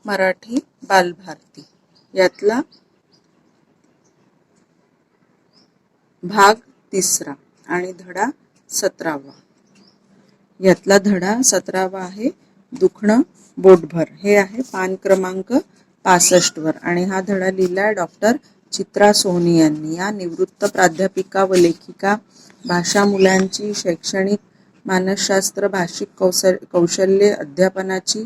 मराठी बालभारती यातला भाग 3 आणि धडा 17वा. यातला धडा 17वा आहे दुखणं बोटभर. हे आहे पान क्रमांक 65 वर आणि हा धडा लिहिलाय डॉक्टर चित्रा सोनी यांनी. या निवृत्त प्राध्यापिका व लेखिका भाषा मुलांची शैक्षणिक मानसशास्त्र भाषिक कौशल्य अध्यापनाची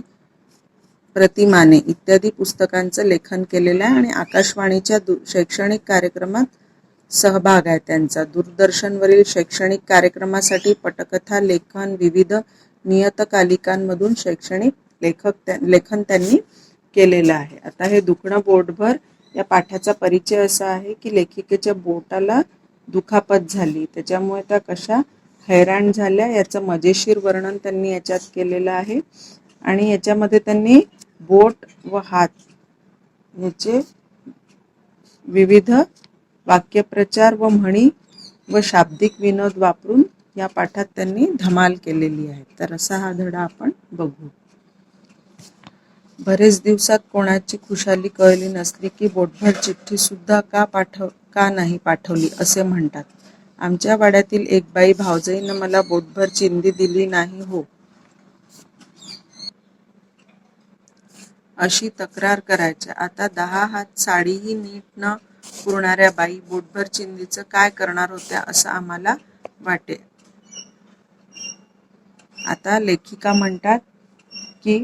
प्रतिमाने इत्यादी पुस्तकांचं लेखन केलेलं आहे आणि आकाशवाणीच्या शैक्षणिक कार्यक्रमात सहभाग आहे त्यांचा. दूरदर्शनवरील शैक्षणिक कार्यक्रमासाठी पटकथा लेखन विविध नियतकालिकांमधून शैक्षणिक लेखन त्यांनी केलेलं आहे. आता हे दुखणं बोटभर या पाठाचा परिचय असा आहे की लेखिकेच्या बोटाला दुखापत झाली, त्याच्यामुळे त्या कशा हैराण झाल्या याचं मजेशीर वर्णन त्यांनी याच्यात केलेलं आहे. आणि याच्यामध्ये त्यांनी बोट व हात याचे विविध वाक्यप्रचार व म्हणी व शाब्दिक विनोद वापरून या पाठात त्यांनी धमाल केलेली आहे. तर असा हा धडा आपण बघू. बरेच दिवसात कोणाची खुशाली कळली नसली की बोटभर चिठ्ठी सुद्धा का नाही पाठवली असे म्हणतात. आमच्या वाड्यातील एक बाई भावजईनं मला बोटभर चिंदी दिली नाही हो अशी तक्रार करायच्या. आता 10 हात साडीही नीट न पुरणाऱ्या बाई बोटभर चिंदीचं काय करणार होत्या असं आम्हाला वाटे. आता लेखिका म्हणतात की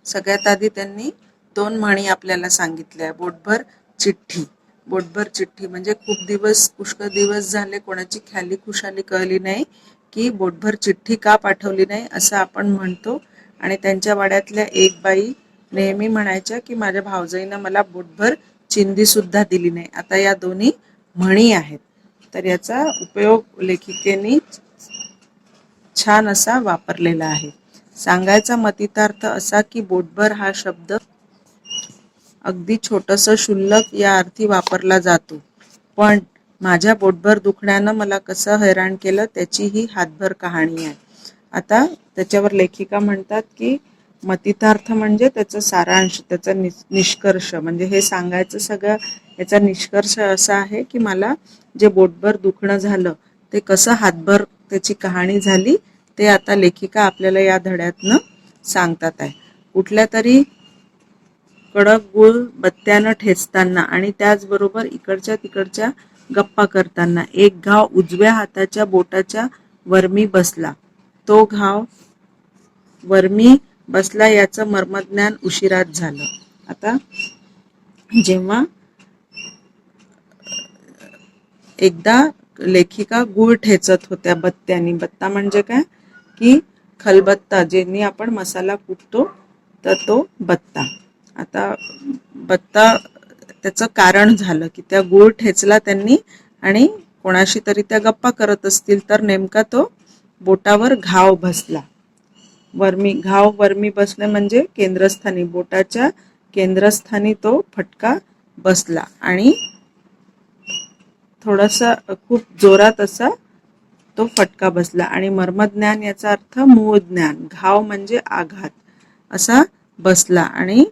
सगळ्यात आधी त्यांनी 2 म्हणी आपल्याला सांगितल्या. बोटभर चिठ्ठी. बोटभर चिठ्ठी म्हणजे पुष्कळ दिवस झाले कोणाची ख्याली खुशाली कळली नाही की बोटभर चिठ्ठी का पाठवली नाही असं आपण म्हणतो. आणि त्यांच्या वाड्यातल्या एक बाई नेहमी म्हणायच्या की माझ्या भावजईनं मला बोटभर चिंदी सुद्धा दिली नाही. आता या दोन्ही म्हणी आहेत, तर याचा उपयोग लेखिकेने छान असा वापरलेला आहे. सांगायचा मतितार्थ असा की बोटभर हा शब्द अगदी छोटंसं क्षुल्लक या अर्थी वापरला जातो, पण माझ्या बोटभर दुखण्यानं मला कसं हैराण केलं त्याची ही हातभर कहाणी आहे. आता त्याच्यावर लेखिका म्हणतात की मतितार्थ म्हणजे त्याचं सारांश, त्याचा निष्कर्ष, म्हणजे हे सांगायचं सगळं याचा निष्कर्ष असा आहे की मला जे बोटभर दुखणं झालं ते कसं हातभर त्याची कहाणी झाली ते आता लेखिका आपल्याला या धड्यातनं सांगतात आहे. कुठल्या तरी कडक गुळ बत्त्यानं ठेचताना आणि त्याचबरोबर इकडच्या तिकडच्या गप्पा करताना एक घाव उजव्या हाताच्या बोटाच्या वरमी बसला. तो घाव वरमी बसला याचं मर्मज्ञान उशिरात झालं. आता जेव्हा एकदा लेखिका गुळ ठेचत होत्या बत्त्यानी. बत्ता म्हणजे काय की खलबत्ता, ज्यांनी आपण मसाला कुटतो तर तो बत्ता. आता बत्ता त्याचं कारण झालं की त्या गुळ ठेचला त्यांनी आणि कोणाशी तरी त्या गप्पा करत असतील तर नेमका तो बोटावर घाव बसला. घाव वरमी बसणे म्हणजे केंद्रस्थानी, बोटाच्या केंद्रस्थानी तो फटका बसला आणि थोडासा खूप जोरात असा तो फटका बसला. आणि मर्मज्ञान याचा अर्थ मूळ ज्ञान, घाव म्हणजे आघात असा बसला आणि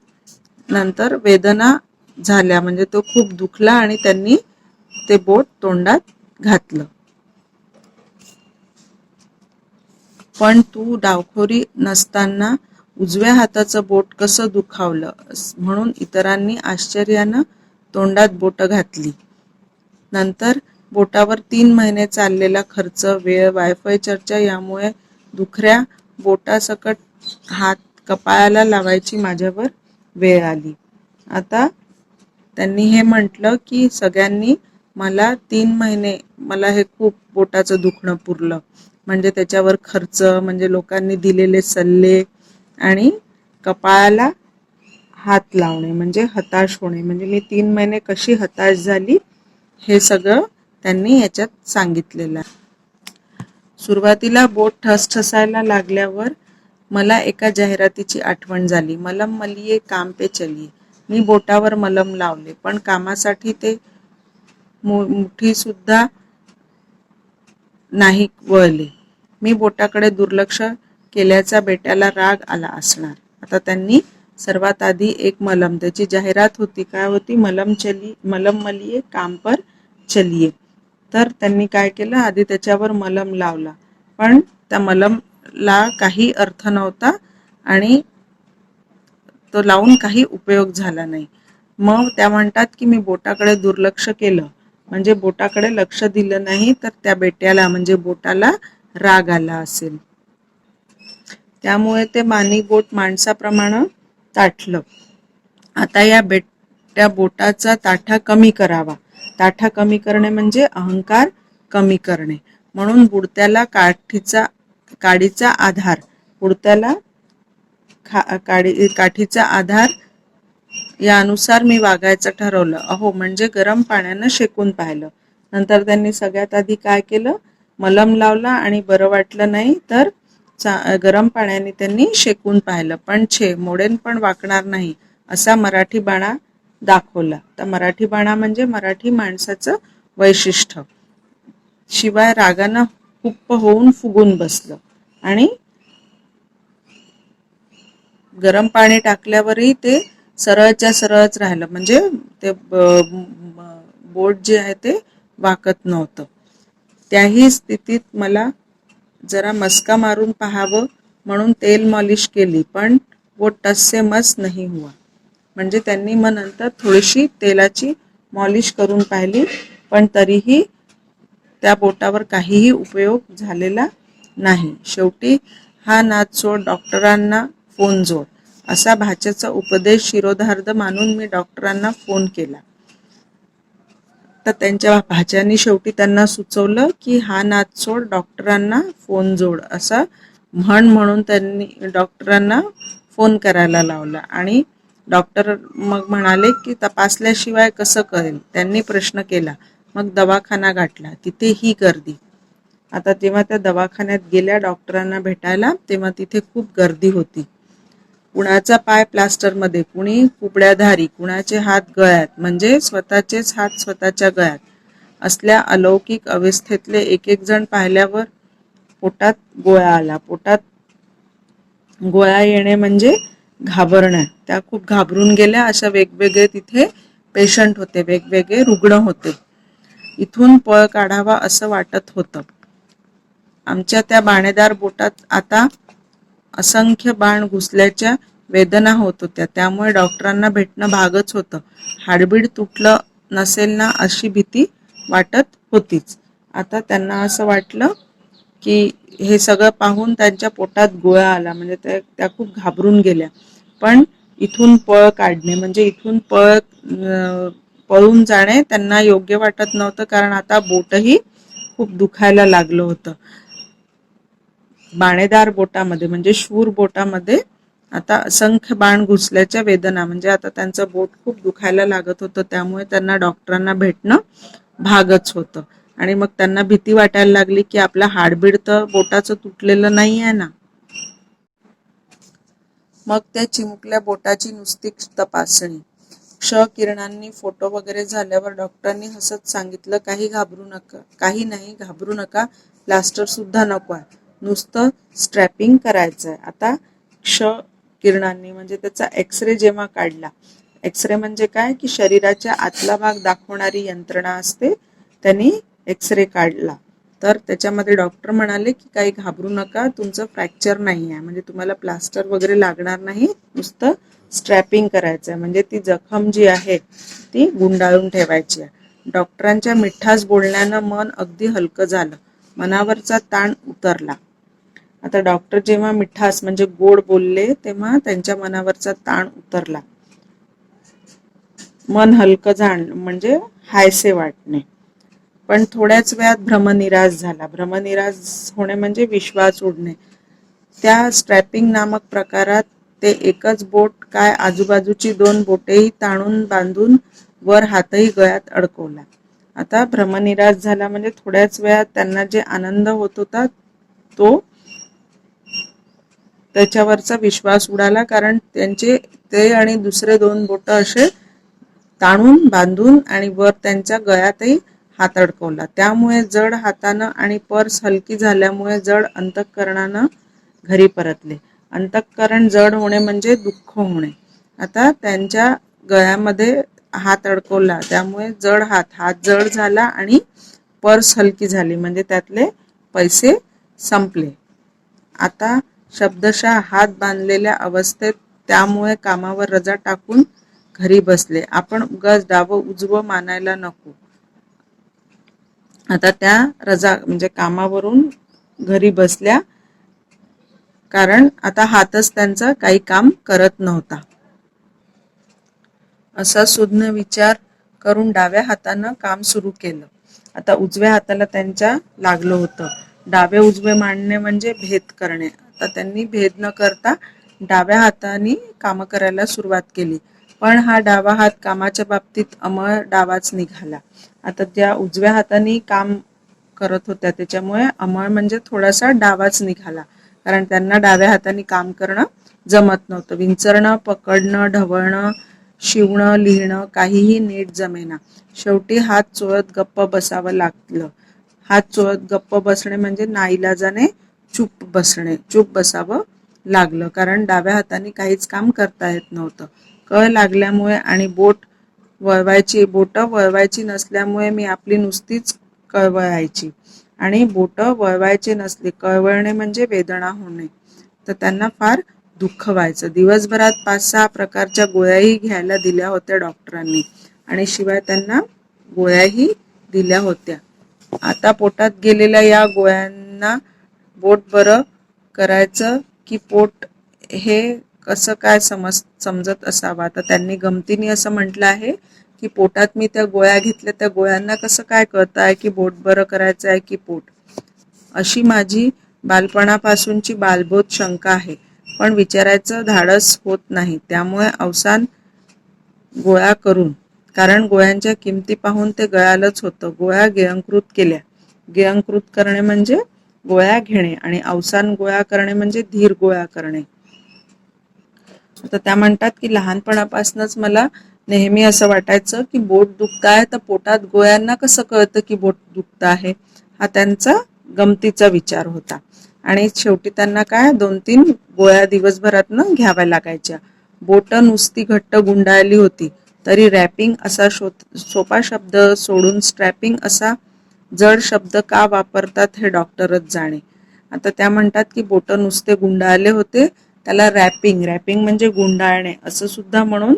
नंतर वेदना झाल्या म्हणजे तो खूप दुखला आणि त्यांनी ते बोट तोंडात घातलं. पण तू डावखोरी नसताना उजव्या हाताचं बोट कसं दुखावलं म्हणून इतरांनी आश्चर्यानं तोंडात बोट घातली. नंतर बोटावर 3 महिने चाललेला खर्च, वेळ, वायफाय चर्चा यामुळे दुखऱ्या बोटासकट हात कपाळाला लावायची माझ्यावर वेळ आली. आता त्यांनी हे म्हटलं की सगळ्यांनी मला 3 महिने मला हे खूप बोटाचं दुखणं पुरलं, म्हणजे त्याच्यावर खर्च, म्हणजे लोकांनी दिलेले सल्ले आणि कपाळाला हात लावणे म्हणजे हताश होणे, म्हणजे मी 3 महिने कशी हताश झाली हे सगळं त्यांनी याच्यात सांगितलेलं आहे. सुरुवातीला बोट ठसठसायला लागल्यावर मला एका जाहिरातीची आठवण झाली. मलम मलिये काम पे चलिये. मी बोटावर मलम लावले, पण कामासाठी ते मुठी सुद्धा नाही वळले. मी बोटाकडे दुर्लक्ष केल्याचा बेट्याला राग आला असणार. आता त्यांनी सर्वात आधी एक मलम, त्याची जाहिरात होती, काय होती, मलम मलिये काम पर चलिये. तर त्यांनी काय केलं, आधी त्याच्यावर मलम लावला, पण त्या मलमला काही अर्थ नव्हता आणि तो लावून काही उपयोग झाला नाही. मग त्या म्हणतात की मी बोटाकडे दुर्लक्ष केलं, म्हणजे बोटाकडे लक्ष दिलं नाही, तर त्या बेट्याला म्हणजे बोटाला राग आला असेल. त्यामुळे ते मानी बोट माणसाप्रमाणे ताठलं. आता या बोटाचा ताठा कमी करावा. ताठा कमी करणे म्हणजे अहंकार कमी करणे. म्हणून बुडत्याला काडीचा आधार, बुडत्याला काठीचा आधार यानुसार मी वागायचं ठरवलं. अहो म्हणजे गरम पाण्यानं शेकून पाहिलं. नंतर त्यांनी सगळ्यात आधी काय केलं, मलम लावला आणि बरं वाटलं नाही तर गरम पाण्याने त्यांनी शेकून पाहिलं. पण मोडेन पण वाकणार नाही असा मराठी बाणा दाखवला. तर मराठी बाणा म्हणजे मराठी माणसाचं वैशिष्ट्य. शिवाय रागानं हुप्प होऊन फुगून बसलं आणि गरम पाणी टाकल्यावरही ते सरळच्या सरळच राहिलं, म्हणजे ते बोट जे आहे ते वाकत नव्हतं. त्याही स्थितीत मला जरा मस्का मारून पाहावं म्हणून तेल मॉलिश केली, पण वो टससे मस नाही हुआ. म्हणजे त्यांनी मग नंतर थोडीशी तेलाची मॉलिश करून पाहिली, पण तरीही त्या बोटावर काहीही उपयोग झालेला नाही. शेवटी हा नाद सोड, डॉक्टरांना फोन जोड, असा भाच्याचा उपदेश शिरोधार्थ मानून मी डॉक्टरांना फोन केला. तर त्यांच्या भाच्यानी शेवटी त्यांना सुचवलं की हा नाद सोड, डॉक्टरांना फोन जोड, असं म्हणून त्यांनी डॉक्टरांना फोन करायला लावला. आणि डॉक्टर मग म्हणाले की तपासल्याशिवाय कसं कळेल. त्यांनी प्रश्न केला. मग दवाखाना गाठला, तिथे ही गर्दी. आता जेव्हा त्या दवाखान्यात गेल्या डॉक्टरांना भेटायला, तेव्हा तिथे खूप गर्दी होती. कुणाचा पाय प्लास्टरमध्ये, कुणी कुबड्याधारी, कुणाचे हात गळ्यात, म्हणजे स्वतःचेच हात स्वतःच्या गळ्यात. असल्या अलौकिक अवस्थेतले एक एक जण पाहिल्यावर पोटात गोळा आला. पोटात गोळा येणे म्हणजे घाबरण्या. त्या खूप घाबरून गेल्या. अशा वेगवेगळे तिथे पेशंट होते, वेगवेगळे रुग्ण होते. इथून पळ काढावा असं वाटत होतं. आमच्या त्या बाणेदार बोटात आता असंख्य बाण घुसल्याच्या वेदना होत होत्या. त्यामुळे डॉक्टरांना भेटणं भागच होतं. हाडबीड तुटलं नसेल ना अशी भीती वाटत होतीच. आता त्यांना असं वाटलं की हे सगळं पाहून त्यांच्या पोटात गोळा आला, म्हणजे त्या खूप घाबरून गेल्या. पण इथून पळ काढणे म्हणजे इथून पळून जाणे त्यांना योग्य वाटत नव्हतं, कारण आता बोटही खूप दुखायला लागलं होतं. बाणेदार बोटामध्ये म्हणजे शूर बोटामध्ये आता असंख्य बाण घुसल्याच्या वेदना, म्हणजे आता त्यांचं बोट खूप दुखायला लागत होतं. त्यामुळे त्यांना डॉक्टरांना भेटणं भागच होतं. आणि मग त्यांना भीती वाटायला लागली की आपला हाडबीड तर बोटाचं तुटलेलं नाही आहे ना. मग त्या चिमुकल्या बोटाची नुसती तपासणी. किरणांनी फोटो वगैरे झाल्यावर डॉक्टरांनी हसत सांगितलं, काही नाही घाबरू नका, प्लास्टर सुद्धा नको आहे, नुसतं स्ट्रॅपिंग करायचंय. आता किरणांनी म्हणजे त्याचा एक्सरे जेव्हा काढला, एक्सरे म्हणजे काय की शरीराच्या आतला भाग दाखवणारी यंत्रणा असते, त्यांनी एक्सरे काढला. तर त्याच्यामध्ये डॉक्टर म्हणाले की काही घाबरू नका, तुमचं फ्रॅक्चर नाही आहे, म्हणजे तुम्हाला प्लास्टर वगैरे लागणार नाही, नुसतं स्ट्रॅपिंग करायचं आहे, म्हणजे ती जखम जी आहे ती गुंडाळून ठेवायची आहे. डॉक्टरांच्या मिठास बोलण्यानं मन अगदी हलकं झालं, मनावरचा ताण उतरला. आता डॉक्टर जेव्हा मिठास म्हणजे गोड बोलले तेव्हा त्यांच्या मनावरचा ताण उतरला. मन हलकं जाण म्हणजे हायसे वाटणे. पण थोड्याच वेळात भ्रमनिरास झाला. भ्रमनिरास होणे म्हणजे विश्वास उडणे. त्या स्ट्रॅपिंग नामक प्रकारात ते एकच बोट काय आजूबाजूची दोन बोटेही ताणून बांधून वर हातही गळ्यात अडकवला. आता भ्रमनिरास झाला म्हणजे थोड्याच वेळात त्यांना जे आनंद होत होता तो त्याच्यावरचा विश्वास उडाला, कारण ते आणि दुसरे दोन बोट असे ताणून बांधून आणि वर त्यांच्या गळ्यातही हात अडकवला. त्यामुळे जड हातानं आणि पर्स हलकी झाल्यामुळे जड अंतःकरणानं घरी परतले. अंतःकरण जड होणे म्हणजे दुःख होणे. आता त्यांच्या गळ्यामध्ये हात अडकवला, त्यामुळे जड हात जड झाला आणि पर्स हलकी झाली, म्हणजे त्यातले पैसे संपले. आता शब्दशः हात बांधलेल्या अवस्थेत, त्यामुळे कामावर रजा टाकून घरी बसले. आपण उगाच डावं उजवं मानायला नको. आता त्या रजा म्हणजे कामावरून घरी बसल्या, कारण आता हातच त्यांचा काही काम करत नव्हता. असा सुज्ञ विचार करून डाव्या हातानं काम सुरू केलं. आता उजव्या हाताला त्यांच्या लागलं होतं. डावे उजवे मांडणे म्हणजे भेद करणे. आता त्यांनी भेद न करता डाव्या हाताने काम करायला सुरुवात केली. पण हा डावा हात कामाच्या बाबतीत अमळ डावाच निघाला. आता त्या उजव्या हाताने काम करत होत्या, त्याच्यामुळे अमळ म्हणजे थोडासा डावाच निघाला, कारण त्यांना डाव्या हाताने काम करणं जमत नव्हतं. विंचरणं, पकडणं, ढवळणं, शिवणं, लिहिणं काहीही नीट जमेना. शेवटी हात चोळत गप्प बसावं लागलं. हात चोळत गप्प बसणे म्हणजे नाईलाजाने चूप बसावं लागलं, कारण डाव्या हाताने काहीच काम करता येत नव्हतं. कळ लागल्यामुळे आणि बोटं वळवायची नसल्यामुळे मी आपली नुसतीच कळवळायची, आणि बोटं वळवायचे नसले, कळवळणे म्हणजे वेदना होणे, तर त्यांना फार दुःख व्हायचं. दिवसभरात 5-6 प्रकारच्या गोळ्याही घ्यायला दिल्या होत्या डॉक्टरांनी, आणि शिवाय त्यांना गोळ्याही दिल्या होत्या. आता पोटात गेलेल्या या गोळ्यांना बोट बरं करायचं की पोट, हे कसं काय समजत असावं. आता त्यांनी गमतीने असं म्हटलं आहे की पोटात मी त्या गोळ्या घेतल्या, त्या गोळ्यांना कसं काय कळतं आहे की बोट बरं करायचं आहे की पोट. अशी माझी बालपणापासूनची बालबोध शंका आहे, पण विचारायचं धाडस होत नाही. त्यामुळे अवसान गोळ्या करून, कारण गोळ्यांच्या किमती पाहून ते गळालच होतं. गोळ्या गिळंकृत केल्या. गिळंकृत करणे म्हणजे गोळ्या घेणे, आणि अवसान गोळ्या करणे म्हणजे धीर गोळ्या करणे. आता त्या म्हणतात की लहानपणापासूनच मला नेहमी असं वाटायचं की बोट दुखतं आहे, तर पोटात गोळ्यांना कसं कळतं की बोट दुखतं आहे. हा त्यांचा गमतीचा विचार होता. आणि शेवटी त्यांना काय 2-3 गोळ्या दिवसभरातनं घ्याव्या लागायच्या. बोटं नुसती घट्ट गुंडाळली होती तरी रॅपिंग असा सोपा शब्द सोडून स्ट्रॅपिंग असा जड शब्द का वापरतात हे डॉक्टरच जाणे. आता त्या म्हणतात की बोटं नुसते गुंडाळले होते, त्याला रॅपिंग म्हणजे गुंडाळणे असं सुद्धा म्हणून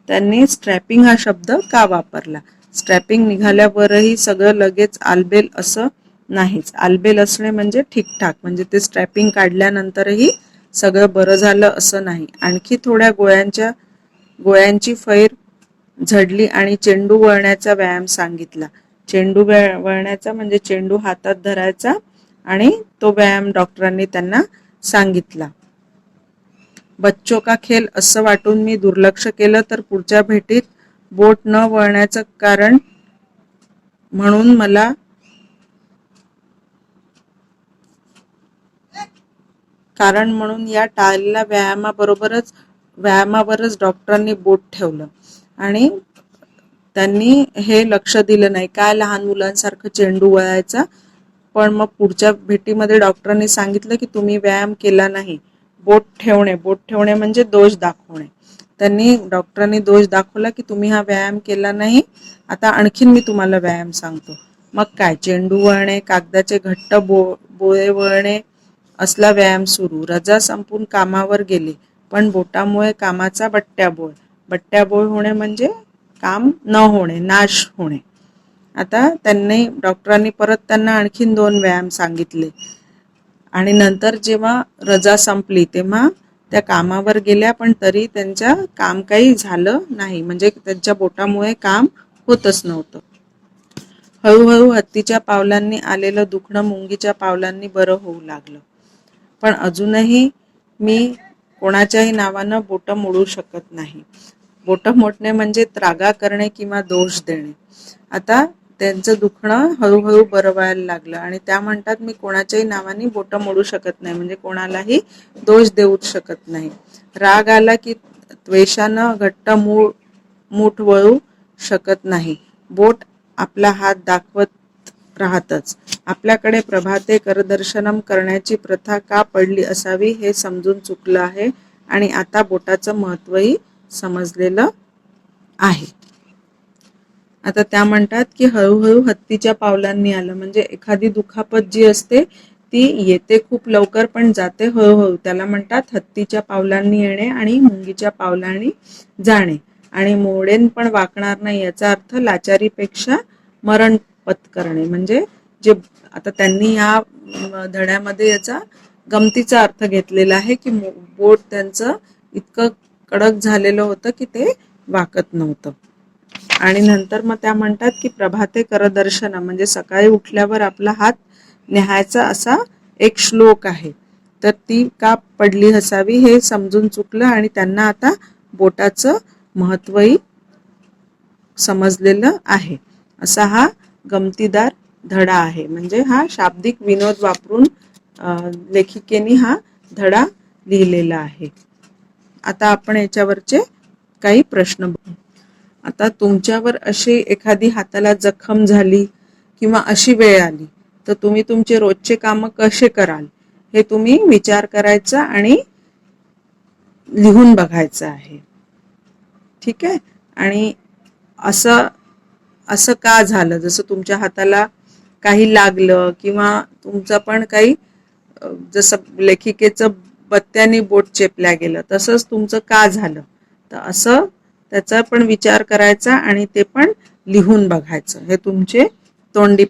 त्यांनी स्ट्रॅपिंग हा शब्द का वापरला. स्ट्रॅपिंग निघाल्यावरही सगळं लगेच आलबेल असं नाहीच. आलबेल असणे म्हणजे ठीकठाक, म्हणजे ते स्ट्रॅपिंग काढल्यानंतरही सगळं बरं झालं असं नाही. आणखी थोड्या गोळ्यांची फैर झडली आणि चेंडू वळण्याचा व्यायाम सांगितला. चेंडू वळण्याचा म्हणजे चेंडू हातात धरायचा, आणि तो व्यायाम डॉक्टरांनी त्यांना सांगितला. बच्चों का खेल असं वाटून मी दुर्लक्ष केलं, तर पुढच्या भेटीत बोट न वळण्याचं कारण म्हणून या टाळलेल्या व्यायामावरच डॉक्टरांनी बोट ठेवलं, आणि त्यांनी हे लक्ष दिलं नाही. काय लहान मुलांसारखं चेंडू वळायचा. पण मग पुढच्या भेटीमध्ये डॉक्टरांनी सांगितलं की तुम्ही व्यायाम केला नाही. बोट ठेवणे म्हणजे दोष दाखवणे. डॉक्टरांनी दोष दाखवला की तुम्ही हा व्यायाम केला नाही, आता आणखीन मी तुम्हाला व्यायाम सांगतो. मग काय, चेंडू वळणे, कागदाचे घट्ट बोळे वळणे असला व्यायाम सुरू. रजा संपून कामावर गेले, पण बोटामुळे कामाचा बट्ट्याबोळ होणे म्हणजे काम न होणे, नाश होणे. आता डॉक्टरांनी परत त्यांना आणखीन 2 व्यायाम सांगितले, आणि नंतर जेव्हा रजा संपली तेव्हा त्या कामावर गेल्या, पण तरी त्यांच्या काम काही झालं नाही, म्हणजे त्यांच्या बोटामुळे काम होतच नव्हतं. हळूहळू हत्तीच्या पावलांनी आलेलं दुखणं मुंगीच्या पावलांनी बरं होऊ लागलं. पण अजूनही मी कोणाच्याही नावानं बोटं मोडू शकत नाही. बोटं मोडणे म्हणजे त्रागा करणे किंवा दोष देणे. आता त्यांचं दुखणं हळूहळू बरं व्हायला लागलं, आणि त्या म्हणतात मी कोणाच्याही नावाने बोटं मोडू शकत नाही, म्हणजे कोणालाही दोष देऊच शकत नाही. राग आला की त्वेषानं घट्ट मूठ वळू शकत नाही. बोट आपला हात दाखवत राहतच. आपल्याकडे प्रभाते करदर्शनम करण्याची प्रथा का पडली असावी हे समजून चुकलं आहे आणि आता बोटाचं महत्त्वही समजलेलं आहे. आता त्या म्हणतात की हळूहळू हत्तीच्या पावलांनी आलं, म्हणजे एखादी दुखापत जी असते ती येते खूप लवकर पण जाते हळूहळू. त्याला म्हणतात हत्तीच्या पावलांनी येणे आणि मुंगीच्या पावलांनी जाणे. आणि मोडेन पण वाकणार नाही याचा अर्थ लाचारीपेक्षा मरण पत्करणे. म्हणजे जे आता त्यांनी या धड्यामध्ये याचा गमतीचा अर्थ घेतलेला आहे की बोट त्यांचं इतकं कडक झालेलं होतं की ते वाकत नव्हतं. आणि नंतर मग त्या म्हणतात की प्रभाते करदर्शन म्हणजे सकाळी उठल्यावर आपला हात न्याहायचा असा एक श्लोक आहे. तर ती का पडली असावी हे समजून चुकलं आणि त्यांना आता बोटाचं महत्त्वही समजलेलं आहे. असा हा गमतीदार धडा आहे. म्हणजे हा शाब्दिक विनोद वापरून लेखिकेने हा धडा लिहिलेला आहे. आता आपण याच्यावरचे काही प्रश्न बघू. आता तुमच्यावर अशी एखादी हाताला जखम झाली किंवा अशी वेळ आली तर तुम्ही तुमचे रोजचे कामं कसे कराल हे तुम्ही विचार करायचा आणि लिहून बघायचं आहे. ठीक आहे. आणि असं असं का झालं, जसं तुमच्या हाताला काही लागलं किंवा तुमचं पण काही जसं लेखिकेचं बत्त्याने बोट चेपल्या गेलं तसंच तुमचं का झालं, तर असं त्याचा पण विचार करायचा आणि ते पण लिहून बघायचं. हे तुमचे तोंडी